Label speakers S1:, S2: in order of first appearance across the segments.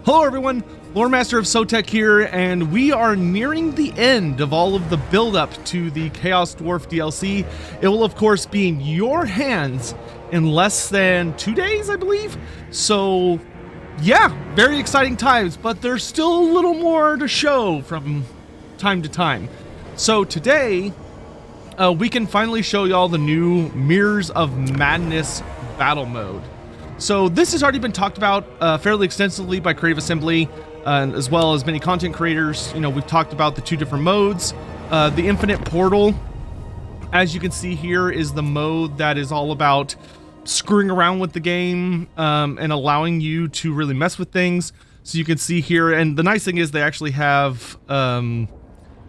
S1: Hello everyone, Lore Master of Sotek here, and we are nearing the end of all of the build-up to the Chaos Dwarf DLC. It will of course be in your hands in less than 2 days, I believe. So yeah, very exciting times, but there's still a little more to show from time to time. So today, we can finally show y'all the new Mirrors of Madness battle mode. So this has already been talked about fairly extensively by Creative Assembly, as well as many content creators. You know, we've talked about the two different modes. The Infinite Portal, as you can see here, is the mode that is all about screwing around with the game and allowing you to really mess with things. So you can see here, and the nice thing is they actually have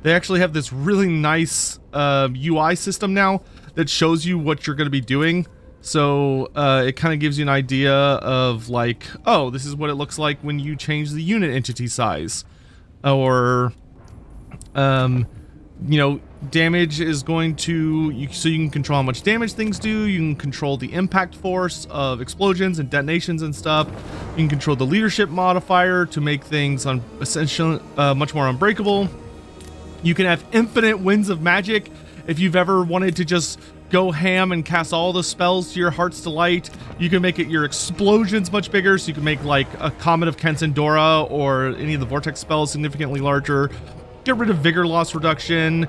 S1: this really nice UI system now that shows you what you're going to be doing. So it kind of gives you an idea of like, oh, this is what it looks like when you change the unit entity size, or you know, damage is going to, so you can control how much damage things do. You can control the impact force of explosions and detonations and stuff. You can control the leadership modifier to make things essentially much more unbreakable. You can have infinite winds of magic if you've ever wanted to just go ham and cast all the spells to your heart's delight. You can make it your explosions much bigger, so you can make like a Comet of Kensendora or any of the vortex spells significantly larger. Get rid of vigor loss reduction,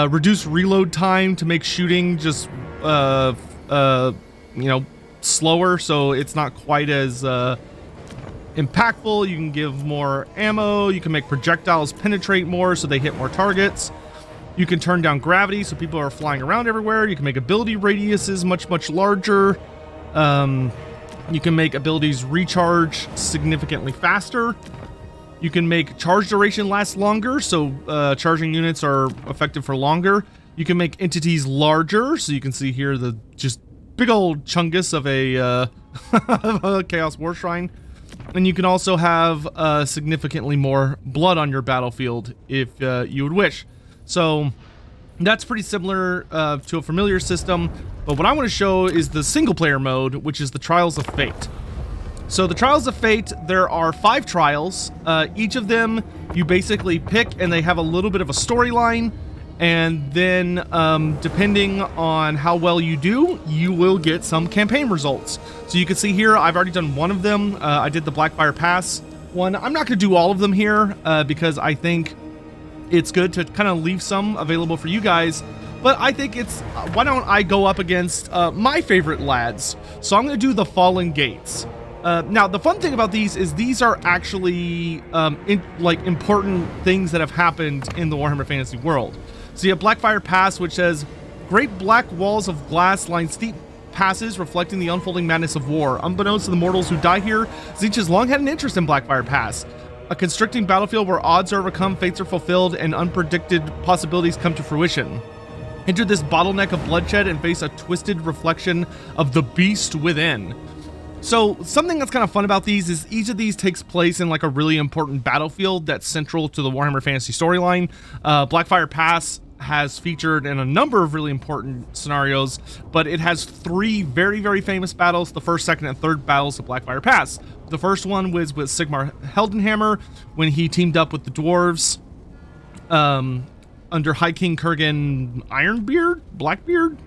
S1: reduce reload time to make shooting just you know, slower, so it's not quite as impactful. You can give more ammo. You can make projectiles penetrate more so they hit more targets. You can turn down gravity so people are flying around everywhere. You can make ability radiuses much larger. You can make abilities recharge significantly faster. You can make charge duration last longer, so charging units are effective for longer. You can make entities larger, so you can see here the just big old chungus of a Chaos War Shrine. And you can also have significantly more blood on your battlefield if you would wish. So that's pretty similar to a familiar system, but what I want to show is the single player mode, which is the Trials of Fate. So the Trials of Fate, there are 5 trials. Each of them you basically pick, and they have a little bit of a storyline, and then depending on how well you do, you will get some campaign results. So you can see here, I've already done one of them. I did the Blackfire Pass one. I'm not going to do all of them here because I think it's good to kind of leave some available for you guys, but I think it's, why don't I go up against my favorite lads? So I'm going to do the Fallen Gates. Now, the fun thing about these is these are actually important things that have happened in the Warhammer Fantasy world. So you have Blackfire Pass, which says, great black walls of glass line steep passes reflecting the unfolding madness of war. Unbeknownst to the mortals who die here, Tzeentch has long had an interest in Blackfire Pass, a constricting battlefield where odds are overcome, fates are fulfilled, and unpredicted possibilities come to fruition. Enter this bottleneck of bloodshed and face a twisted reflection of the beast within. So something that's kind of fun about these is each of these takes place in like a really important battlefield that's central to the Warhammer Fantasy storyline. Blackfire Pass has featured in a number of really important scenarios, but it has 3 very famous battles, the first, second, and third battles of Blackfire Pass. The first one was with Sigmar Heldenhammer when he teamed up with the dwarves under High King Kurgan Ironbeard? Blackbeard?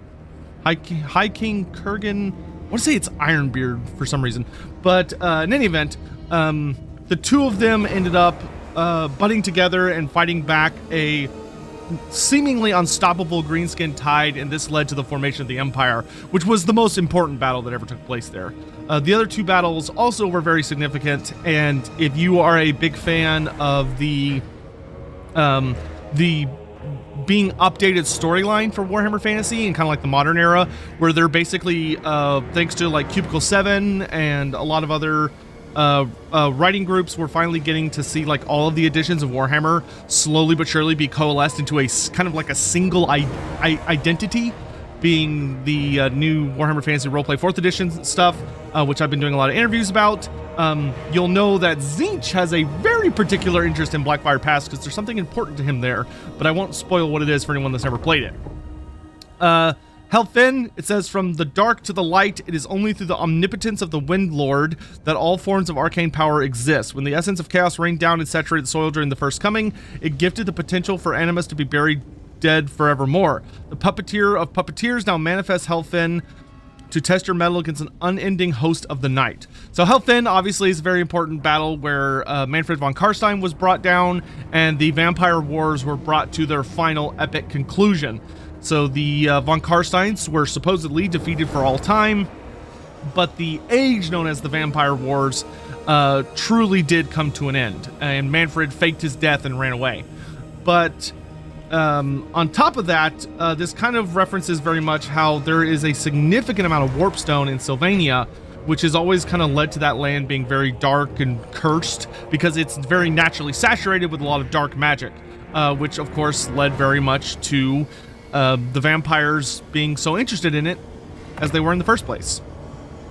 S1: High King Kurgan, I want to say it's Ironbeard for some reason. But in any event, the two of them ended up butting together and fighting back a seemingly unstoppable greenskin tide, and this led to the formation of the Empire, which was the most important battle that ever took place there. The other 2 battles also were very significant, and if you are a big fan of the being updated storyline for Warhammer Fantasy and kind of like the modern era, where they're basically thanks to like Cubicle 7 and a lot of other writing groups, we're finally getting to see like all of the editions of Warhammer slowly but surely be coalesced into a kind of like a single identity, being the new Warhammer Fantasy Roleplay 4th edition stuff, which I've been doing a lot of interviews about. You'll know that Tzeentch has a very particular interest in Blackfire Pass because there's something important to him there, but I won't spoil what it is for anyone that's never played it. Helfin, it says, from the dark to the light, it is only through the omnipotence of the Wind Lord that all forms of arcane power exist. When the essence of chaos rained down and saturated the soil during the first coming, it gifted the potential for Animus to be buried dead forevermore. The puppeteer of puppeteers now manifests Helfin to test your metal against an unending host of the night. So Helfin obviously is a very important battle where Manfred von Karstein was brought down and the Vampire Wars were brought to their final epic conclusion. So the von Karsteins were supposedly defeated for all time, but the age known as the Vampire Wars truly did come to an end, and Manfred faked his death and ran away. But on top of that, this kind of references very much how there is a significant amount of warpstone in Sylvania, which has always kind of led to that land being very dark and cursed because it's very naturally saturated with a lot of dark magic, which of course led very much to the vampires being so interested in it as they were in the first place.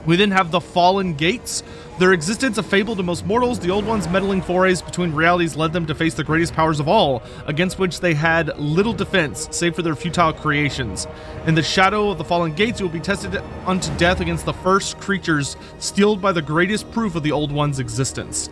S1: We then have the Fallen Gates. Their existence a fable to most mortals, the Old Ones' meddling forays between realities led them to face the greatest powers of all, against which they had little defense, save for their futile creations. In the shadow of the Fallen Gates, you will be tested unto death against the first creatures, steeled by the greatest proof of the Old Ones' existence.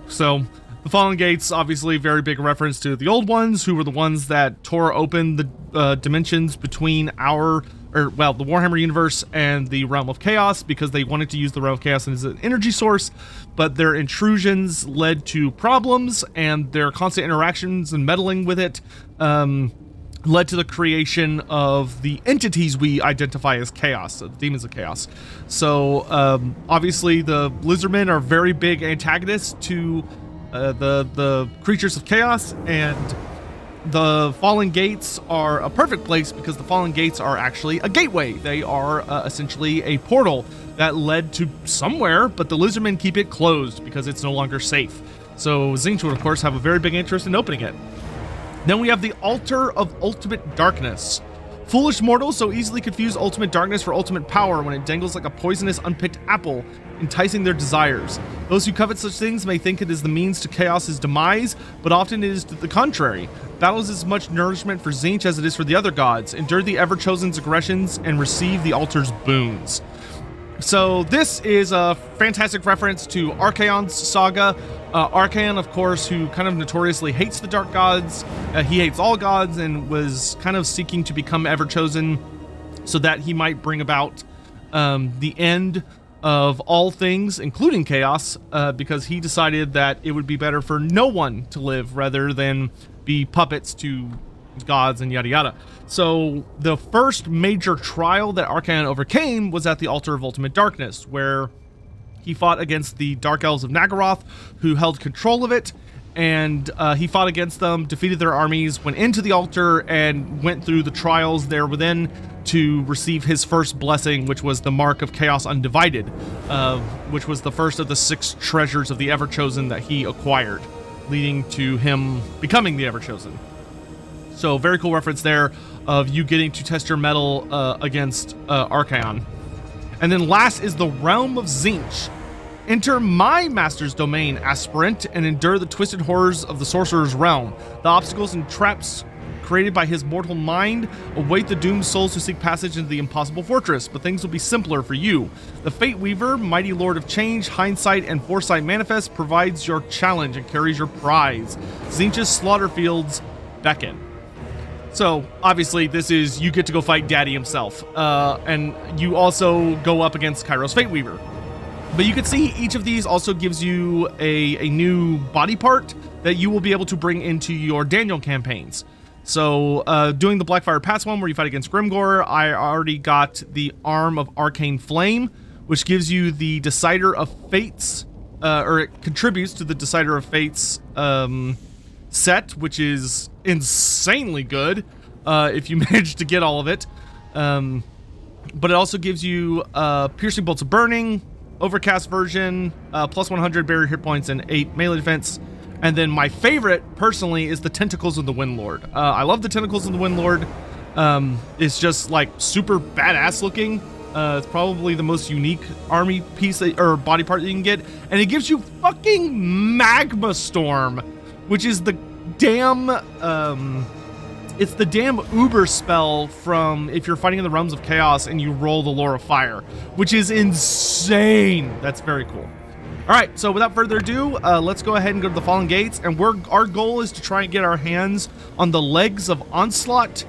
S1: So, the Fallen Gates, obviously very big reference to the Old Ones, who were the ones that tore open the dimensions between the Warhammer universe and the Realm of Chaos, because they wanted to use the Realm of Chaos as an energy source, but their intrusions led to problems, and their constant interactions and meddling with it led to the creation of the entities we identify as Chaos, the Demons of Chaos. So, obviously, the Lizardmen are very big antagonists to the creatures of chaos, and the Fallen Gates are a perfect place because the Fallen Gates are actually a gateway. They are essentially a portal that led to somewhere, but the Lizardmen keep it closed because it's no longer safe. So Tzeentch would of course have a very big interest in opening it. Then we have the Altar of Ultimate Darkness. Foolish mortals so easily confuse ultimate darkness for ultimate power when it dangles like a poisonous unpicked apple, enticing their desires. Those who covet such things may think it is the means to chaos's demise, but often it is the contrary. Battle is as much nourishment for Tzeentch as it is for the other gods. Endure the ever-chosen's aggressions and receive the altar's boons. So this is a fantastic reference to Archaon's saga. Archaon, of course, who kind of notoriously hates the dark gods. He hates all gods and was kind of seeking to become Ever-Chosen so that he might bring about the end of all things, including chaos, because he decided that it would be better for no one to live rather than be puppets to gods and yada yada. So the first major trial that Archaon overcame was at the Altar of Ultimate Darkness, where he fought against the Dark Elves of Nagaroth, who held control of it, and he fought against them, defeated their armies, went into the altar, and went through the trials there within to receive his first blessing, which was the Mark of Chaos Undivided, which was the first of the 6 treasures of the Ever-Chosen that he acquired, leading to him becoming the Ever-Chosen. So very cool reference there of you getting to test your mettle against Archaon. And then last is the Realm of Tzeentch. Enter my master's domain, aspirant, and endure the twisted horrors of the sorcerer's realm. The obstacles and traps created by his mortal mind await the doomed souls who seek passage into the impossible fortress, but things will be simpler for you. The Fate Weaver, mighty lord of change, hindsight, and foresight manifest, provides your challenge and carries your prize. Tzeentch's slaughter fields beckon. So, obviously, this is, you get to go fight Daddy himself, and you also go up against Kairos Fate Weaver. But you can see each of these also gives you a new body part that you will be able to bring into your Daniel campaigns. So, doing the Blackfire Pass one where you fight against Grimgor, I already got the Arm of Arcane Flame, which gives you the Decider of Fates, or it contributes to the Decider of Fates set, which is insanely good if you manage to get all of it. But it also gives you Piercing Bolts of Burning, Overcast version, plus 100 barrier hit points and 8 melee defense. And then my favorite, personally, is the Tentacles of the Windlord. I love the Tentacles of the Windlord. It's just like super badass looking. It's probably the most unique army piece or body part that you can get. And it gives you fucking Magma Storm, which is the damn It's the damn Uber spell from if you're fighting in the realms of chaos and you roll the Lore of Fire, which is insane. That's very cool. All right, so without further ado, let's go ahead and go to the Fallen Gates, and our goal is to try and get our hands on the legs of Onslaught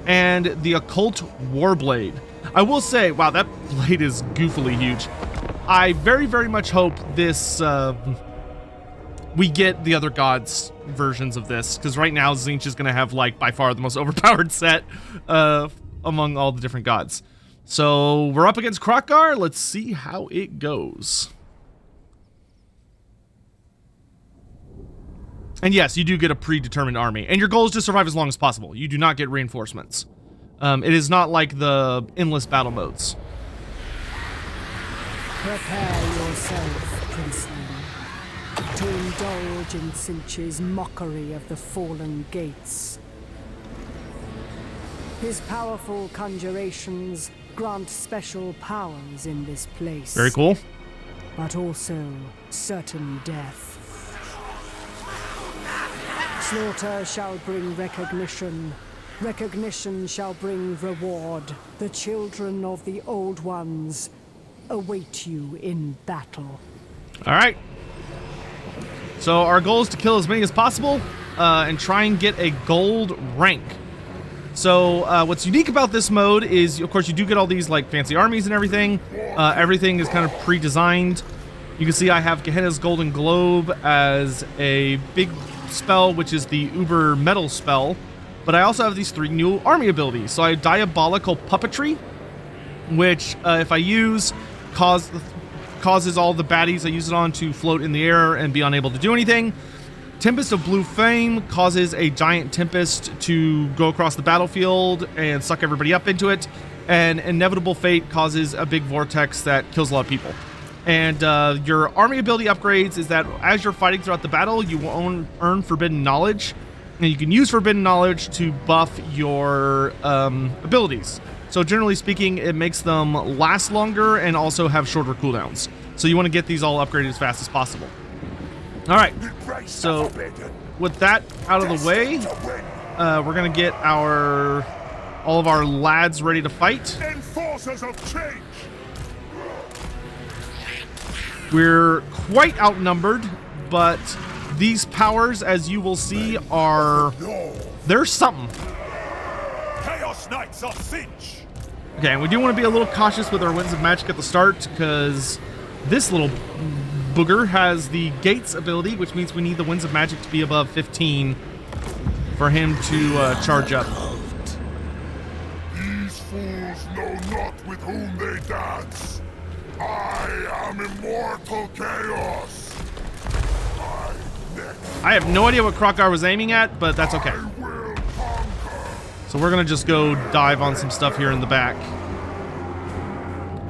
S1: and the Occult Warblade. I will say, wow, that blade is goofily huge. I very, very much hope this we get the other gods versions of this, because right now Tzeentch is going to have, like, by far the most overpowered set among all the different gods. So we're up against Kroq-Gar. Let's see how it goes. And yes, you do get a predetermined army, and your goal is to survive as long as possible. You do not get reinforcements. It is not like the endless battle modes.
S2: Prepare yourself, Princeling, to indulge in Tzeentch's mockery of the Fallen Gates. His powerful conjurations grant special powers in this place.
S1: Very cool.
S2: But also certain death. Slaughter shall bring recognition. Recognition shall bring reward. The children of the Old Ones await you in battle.
S1: All right. So our goal is to kill as many as possible and try and get a gold rank. So what's unique about this mode is, of course, you do get all these like fancy armies and everything. Everything is kind of pre-designed. You can see I have Gehenna's Golden Globe as a big spell, which is the Uber Metal spell, but I also have these 3 new army abilities. So I have Diabolical Puppetry, which if I use, causes all the baddies I use it on to float in the air and be unable to do anything. Tempest of Blue Flame causes a giant tempest to go across the battlefield and suck everybody up into it, and Inevitable Fate causes a big vortex that kills a lot of people. And your army ability upgrades is that as you're fighting throughout the battle, you will earn Forbidden Knowledge. And you can use Forbidden Knowledge to buff your abilities. So generally speaking, it makes them last longer and also have shorter cooldowns. So you want to get these all upgraded as fast as possible. All right, so with that out of the way, we're going to get all of our lads ready to fight.
S3: Enforcers of change.
S1: We're quite outnumbered, but these powers, as you will see, there's something.
S3: Chaos Knights of Tzeentch.
S1: Okay, and we do want to be a little cautious with our Winds of Magic at the start, because this little booger has the Gates ability, which means we need the Winds of Magic to be above 15 for him to charge up.
S3: These fools know not with whom they dance. I am immortal chaos.
S1: I have no idea what Kroq-Gar was aiming at, but that's okay. So we're going to just go dive on some stuff here in the back.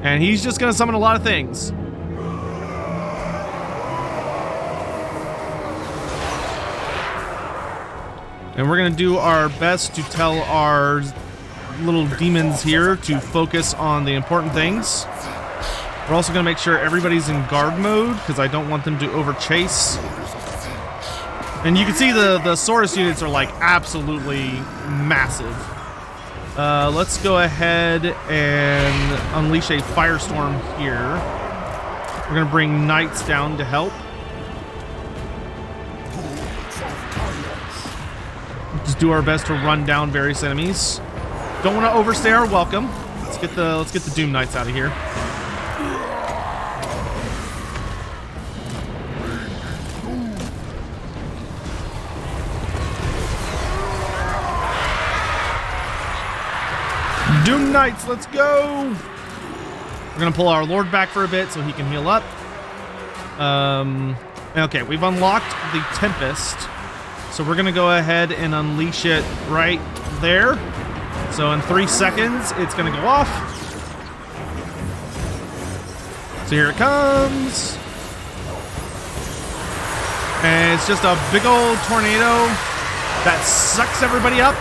S1: And he's just going to summon a lot of things. And we're going to do our best to tell our little demons here to focus on the important things. We're also going to make sure everybody's in guard mode, because I don't want them to overchase. And you can see the Saurus units are like absolutely massive. Let's go ahead and unleash a firestorm here. We're going to bring knights down to help. Just do our best to run down various enemies. Don't want to overstay our welcome. Let's get the Doom Knights out of here. Doom Knights, let's go! We're gonna pull our Lord back for a bit so he can heal up. Okay, we've unlocked the Tempest. So we're gonna go ahead and unleash it right there. So in 3 seconds, it's gonna go off. So here it comes. And it's just a big old tornado that sucks everybody up.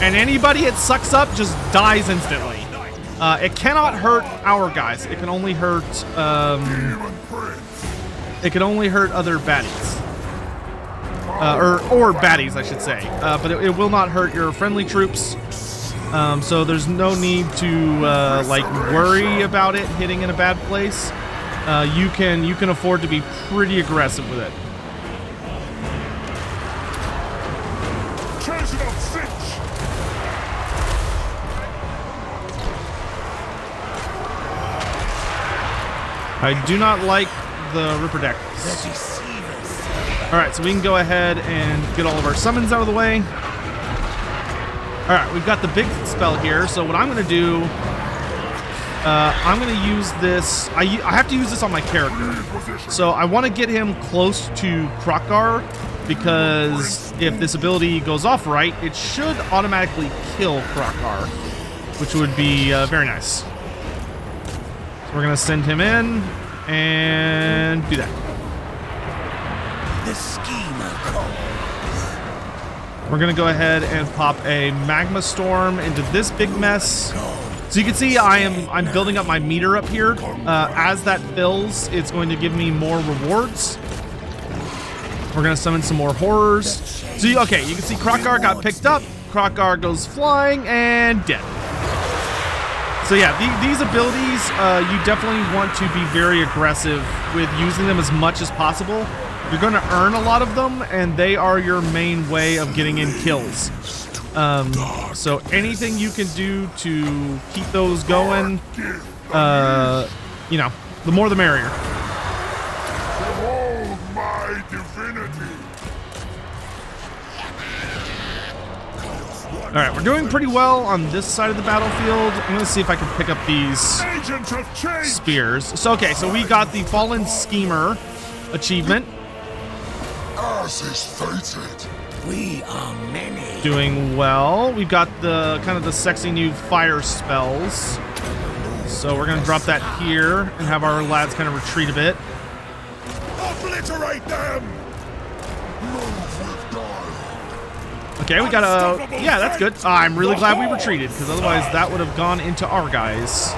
S1: And anybody it sucks up just dies instantly. It cannot hurt our guys. It can only hurt other baddies. or baddies, I should say. But it will not hurt your friendly troops. So there's no need to like worry about it hitting in a bad place. You can afford to be pretty aggressive with it. I do not like the Ripper deck. Alright, so we can go ahead and get all of our summons out of the way. Alright, we've got the big spell here, so what I'm going to do, I'm going to use this, I have to use this on my character. So I want to get him close to Krokgar, because if this ability goes off right, it should automatically kill Krokgar, which would be very nice. We're going to send him in and do that.
S4: The schemer calls.
S1: We're going to go ahead and pop a Magma Storm into this big mess. So you can see I'm building up my meter up here. As that fills, it's going to give me more rewards. We're going to summon some more horrors. So you can see Krokgar got picked up. Krokgar goes flying and dead. So yeah, these abilities, you definitely want to be very aggressive with using them as much as possible. You're going to earn a lot of them, and they are your main way of getting in kills. So anything you can do to keep those going, you know, the more the merrier.
S3: Behold my divinity.
S1: All right, we're doing pretty well on this side of the battlefield. I'm going to see if I can pick up these
S3: Agent of change.
S1: spears. So, okay, so we got the Fallen Schemer achievement.
S3: Ours is fated.
S4: We are many.
S1: Doing well. We've got the kind of the sexy new fire spells. So we're going to drop that here and have our lads kind of retreat a bit.
S3: Obliterate them. Move with dialogue.
S1: Okay, we got a... Yeah, that's good. I'm really glad we retreated, because otherwise that would have gone into our guys.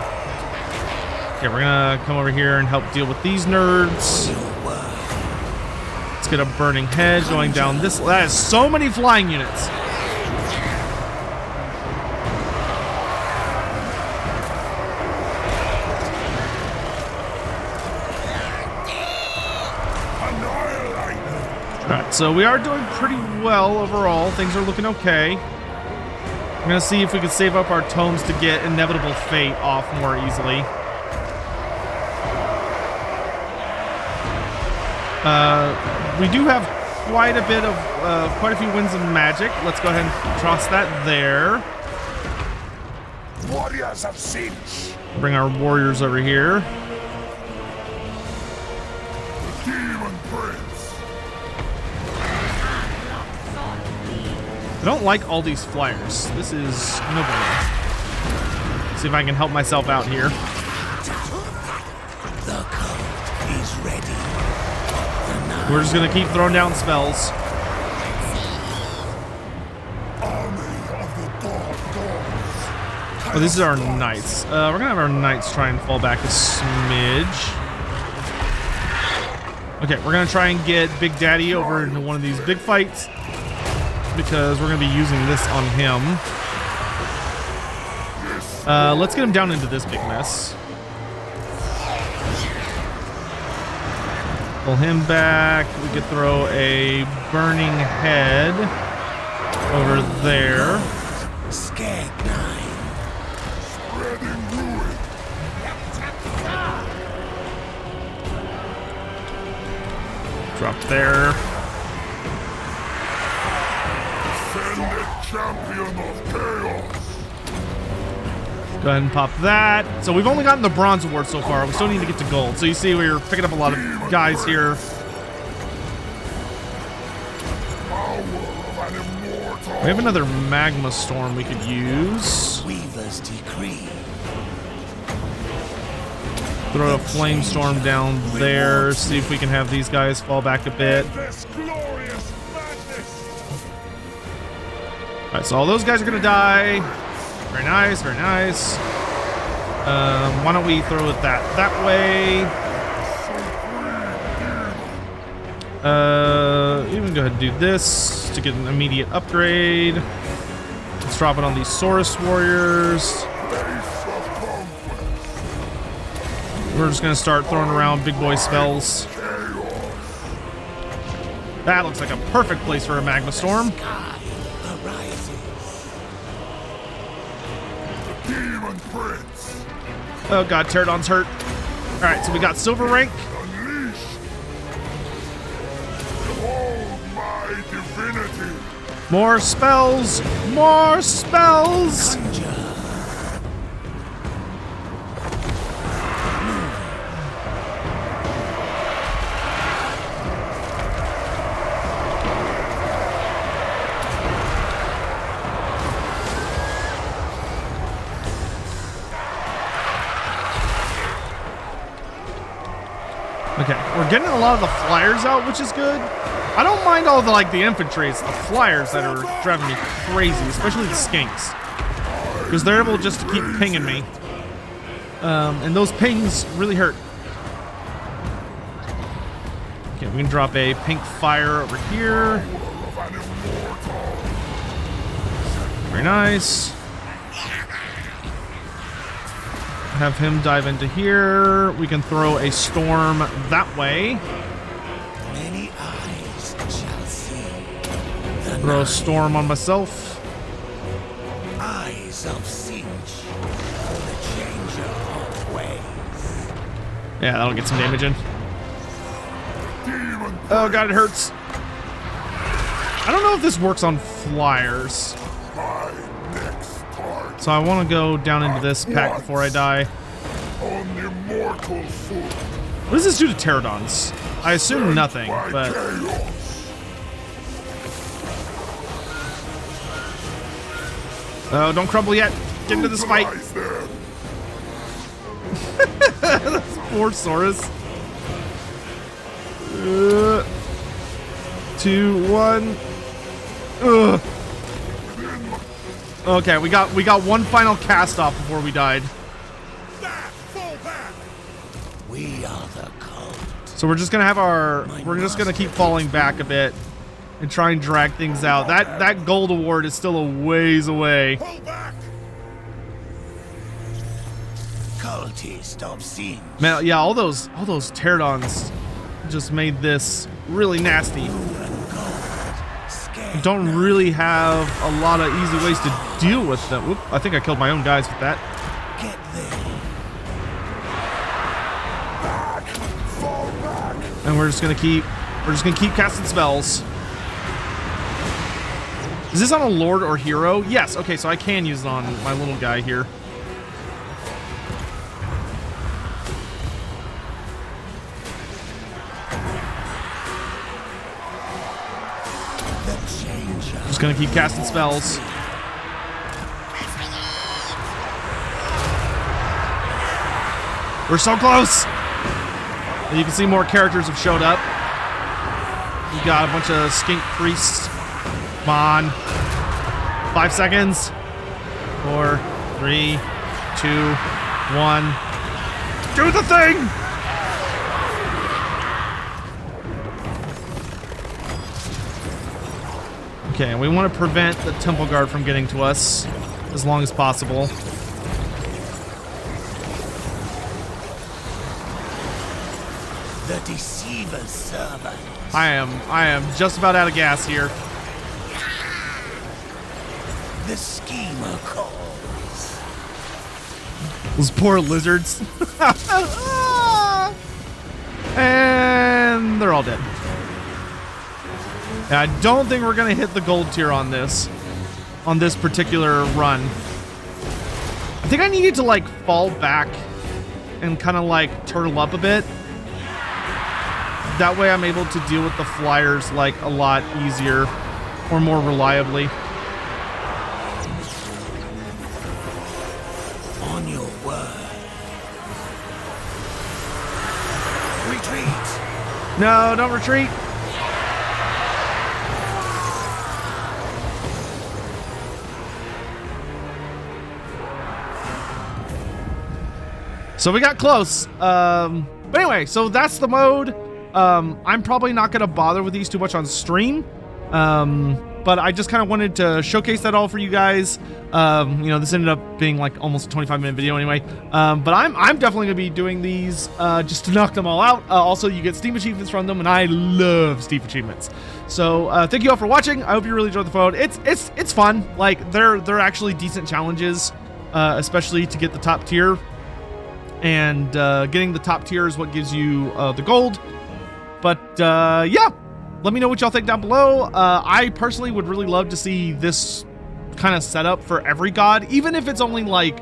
S1: Okay, we're going to come over here and help deal with these nerds. Let's get a Burning Head going down this... That is so many flying units. Alright, so we are doing pretty well overall. Things are looking okay. I'm going to see if we can save up our tomes to get Inevitable Fate off more easily. We do have quite a bit of, quite a few wins in magic. Let's go ahead and toss that there.
S3: Warriors of Sinch.
S1: Bring our warriors over here.
S3: Demon Prince.
S1: I don't like all these flyers. This is no bueno. See if I can help myself out here.
S4: The cult is ready.
S1: We're just gonna keep throwing down spells. Oh, this is our knights. We're gonna have our knights try and fall back a smidge. Okay, we're gonna try and get Big Daddy over into one of these big fights, because we're going to be using this on him. Let's get him down into this big mess. Pull him back. We could throw a Burning Head over there.
S4: Scared 9.
S3: Spreading ruin.
S1: Drop there.
S3: Champion of Chaos.
S1: Go ahead and pop that. So we've only gotten the bronze award so far. We still need to get to gold. So you see we're picking up a lot of guys here.
S3: Power of an immortal.
S1: We have another Magma Storm we could use.
S4: Weaver's decree.
S1: Throw a Flame Storm down there. See if we can have these guys fall back a bit.
S3: This glorious madness.
S1: Alright, so all those guys are gonna die. Very nice, very nice. Why don't we throw it that way? Even go ahead and do this to get an immediate upgrade. Let's drop it on these Saurus warriors. We're just gonna start throwing around big boy spells. That looks like a perfect place for a magma storm.
S3: Demon Prince.
S1: Oh god, Pterodon's hurt. Alright, so we got silver rank.
S3: Unleash. Behold my divinity.
S1: More spells! More spells! Okay, we're getting a lot of the flyers out, which is good. I don't mind all the the infantry. It's the flyers that are driving me crazy, especially the skinks, because they're able just to keep pinging me, and those pings really hurt. Okay, we can drop a pink fire over here. Very nice. Have him dive into here. We can throw a storm that way.
S4: Many eyes shall see.
S1: Throw a storm on myself.
S4: Eyes of Singe. The changer of ways.
S1: Yeah, that'll get some damage in. Oh god, it hurts. I don't know if this works on flyers. So I want to go down into this pack before I die.
S3: On immortal foot.
S1: What does this do to pterodons? I assume nothing, but... Oh, don't crumble yet. Get into this fight. That's poor Saurus. 2, 1. Ugh. Okay, we got one final cast off before we died.
S4: We are the cult.
S1: So we're just gonna have we're just gonna keep falling back a bit and try and drag things out. That gold award is still a ways away.
S4: Cultist of Singe.
S1: Man, yeah, all those pterodons just made this really nasty. I don't really have a lot of easy ways to deal with them. Oop, I think I killed my own guys with that.
S4: Get there.
S1: And we're just gonna keep casting spells. Is this on a lord or hero? Yes. Okay, so I can use it on my little guy here. Just gonna keep casting spells. We're so close! And you can see more characters have showed up. We got a bunch of skink priests. Come on. 5 seconds. 4, 3, 2, 1. Do the thing! Okay, we want to prevent the Temple Guard from getting to us as long as possible.
S4: The deceiver's servant.
S1: I am just about out of gas here.
S4: The schemer calls.
S1: Those poor lizards. And they're all dead. And I don't think we're gonna hit the gold tier on this particular run. I think I needed to fall back and kind of turtle up a bit. That way I'm able to deal with the flyers a lot easier or more reliably.
S4: On your word. Retreat.
S1: No, don't retreat. So we got close. But anyway, so that's the mode. I'm probably not going to bother with these too much on stream. But I just kind of wanted to showcase that all for you guys. You know, this ended up being like almost a 25-minute video anyway. But I'm definitely gonna be doing these just to knock them all out. Also, you get Steam achievements from them, and I love Steam achievements. So thank you all for watching. I hope you really enjoyed the phone. It's fun. Like they're actually decent challenges, especially to get the top tier. And getting the top tier is what gives you the gold. But yeah. Let me know what y'all think down below. I personally would really love to see this kind of setup for every god, even if it's only like,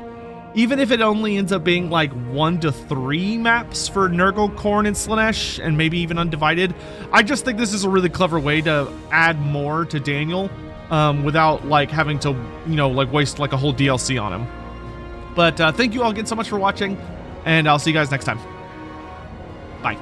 S1: even if it only ends up being like 1 to 3 maps for Nurgle, Khorne, and Slaanesh, and maybe even Undivided. I just think this is a really clever way to add more to Daniel without like having to, you know, like waste like a whole DLC on him. But thank you all again so much for watching, and I'll see you guys next time. Bye.